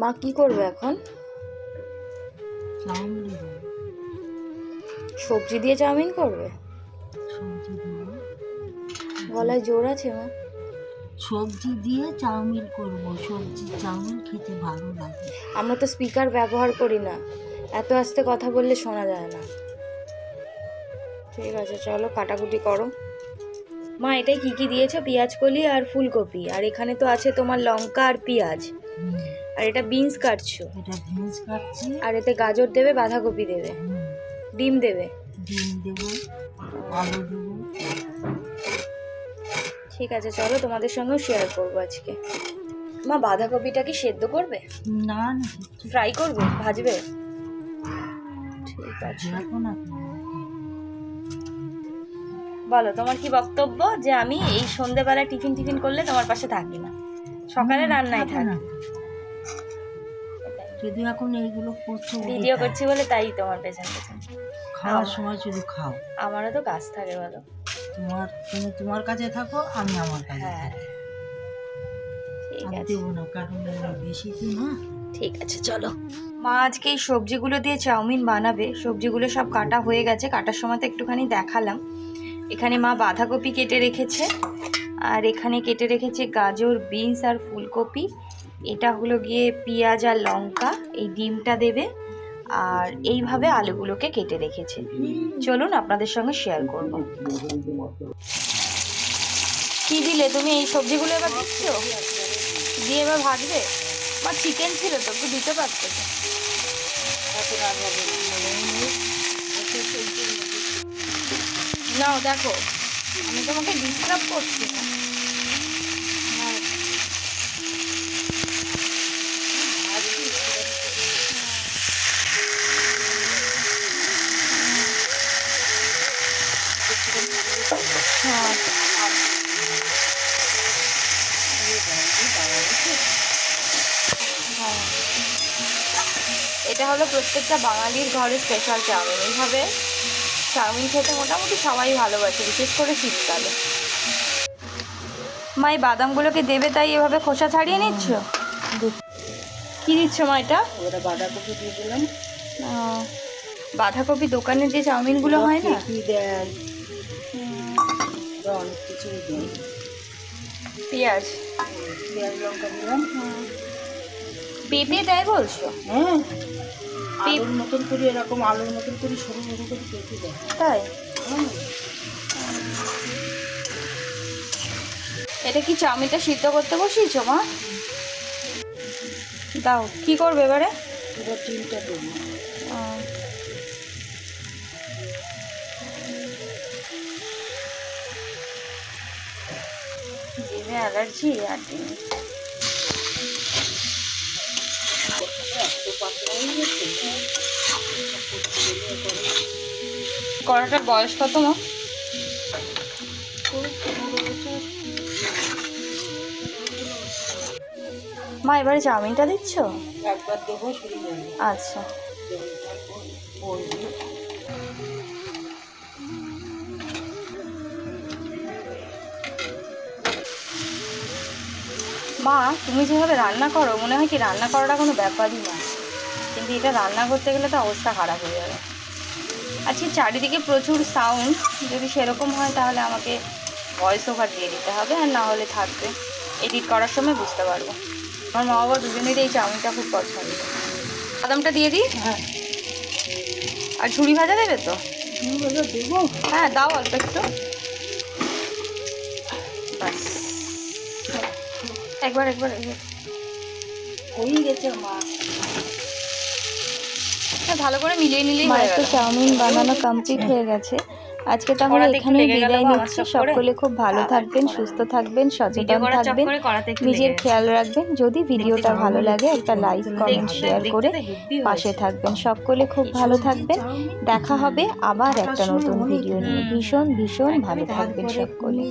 মা কি করবে এখন? সবজি দিয়ে চাউমিন করবে? গলায় জোর আছে মা? সবজি দিয়ে চাউমিন করব, সবজি চাউমিন খেতে ভালো লাগে। আমরা তো স্পিকার ব্যবহার করি না, এত আস্তে কথা বললে শোনা যায় না। ঠিক আছে চলো কাটাকুটি করো। মা এটাই কি কি দিয়েছো? পেঁয়াজ কলি আর ফুলকপি, আর এখানে তো আছে তোমার লঙ্কা আর পেঁয়াজ, আর এটা বিনস কাটছো। এটা বিনস কাটছি। আর এতে গাজর দেবে, বাঁধাকপি দেবে, ডিম দেবে। ডিম দেবো, আলু দেবো। ঠিক আছে চলো তোমাদের সঙ্গেও শেয়ার করবো আজকে। মা বাঁধাকপিটা কি সেদ্ধ করবে? না না, ফ্রাই করবে, ভাজবে? ঠিক আছে বলো তোমার কি বক্তব্য, যে আমি এই সন্ধ্যেবেলা টিফিন করলে তোমার পাশে থাকি না, সকালে রান্নায় থাকি। যদি এখন এইগুলো করছো, ভিডিও করছি বলে তাই তোমার পেছন পেছন। খাওয়ার সময় শুধু খাও। আমারও তো কাজ থাকে বলো। তুমি তোমার কাছে থাকো, আমি আমার কাছে। হ্যাঁ ঠিক আছে, দেবো না কারণ বেশি তো না। ঠিক আছে চলো। মা আজকে এই সবজিগুলো দিয়ে চাউমিন বানাবে। সবজিগুলো সব কাটা হয়ে গেছে, কাটার সময় তো একটুখানি দেখালাম। এখানে মা বাঁধাকপি কেটে রেখেছে, আর এখানে কেটে রেখেছে গাজর, বিনস আর ফুলকপি। এটা হলো গিয়ে পেঁয়াজ আর লঙ্কা, এই ডিমটা দেবে, আর এইভাবে আলুগুলোকে কেটে রেখেছে। চলুন আপনাদের সঙ্গে শেয়ার করব। কি দিলে তুমি? এই সবজিগুলো এবার দিচ্ছ, দিয়ে এবার ভাজবে? বা চিকেন ছিল তো, একটু দিতে পারতো তো। নাও দেখো, আমি তোমাকে ডিস্টার্ব করছি না। হ্যাঁ এটা হলো প্রত্যেকটা বাঙালির ঘরে স্পেশাল চাউমিন। এইভাবে চাউমিন খেতে মোটামুটি সবাই ভালোবাসে, বিশেষ করে শীতকালে। মা এই বাদামগুলোকে দেবে তাই এভাবে খোসা ছাড়িয়ে নিচ্ছ? কি দিচ্ছ মা এটা? বাঁধাকপি দিয়ে দিলাম। বাঁধাকপি দোকানে যে চাউমিনগুলো হয় না, অনেক কিছুই দেয়। পেঁয়াজ লঙ্কা দিলাম। পেঁপে দেয় বলছো? হ্যাঁ, আলুর মতন করে, এরকম আলুর মতন করে সরু সরু করে পেঁপে দেয়। তাই? এটা কি চাউমিনটা সিদ্ধ করতে বসিয়েছো মা? দাও, কি করবে এবারে? এবার ডিমটা দেবো। ডিমে অ্যালার্জি আর ডিম। কড়াটার বয়স কত মা? মা এবারে চাউমিনটা দিচ্ছ? একবার দেবো, আচ্ছা মা, তুমি যেভাবে রান্না করো মনে হয় কি রান্না করাটা কোনো ব্যাপারই না, কিন্তু এটা রান্না করতে গেলে তো অবস্থা খারাপ হয়ে যাবে। আজকে চারিদিকে প্রচুর সাউন্ড, যদি সেরকম হয় তাহলে আমাকে ভয়েস ওভার দিয়ে দিতে হবে, আর না হলে থাকবে, এডিট করার সময় বুঝতে পারবো। আমার মা বাবা দুজনেরই এই চাউমিনটা খুব পছন্দ। বাদামটা দিয়ে দিই? হ্যাঁ। আর ঝুড়ি ভাজা দেবে তো? দেবো। হ্যাঁ দাও অল্প একটু, বাস। একবার হয়ে গেছে মা। ভালো করে মিলিয়ে নিলেই হয়ে গেল। চাউমিন বানানো কমপ্লিট হয়ে গেছে। আজকে তাহলে এখানে বিদায় নিচ্ছি। সকলে খুব ভালো থাকবেন, সুস্থ থাকবেন, সচেতন থাকবেন, নিজের খেয়াল রাখবেন। যদি ভিডিওটা ভালো লাগে একটা লাইক, কমেন্ট, শেয়ার করে পাশে থাকবেন। সকলে খুব ভালো থাকবেন। দেখা হবে আবার একটা নতুন ভিডিও নিয়ে। ভীষণ ভালো থাকবেন সকলে।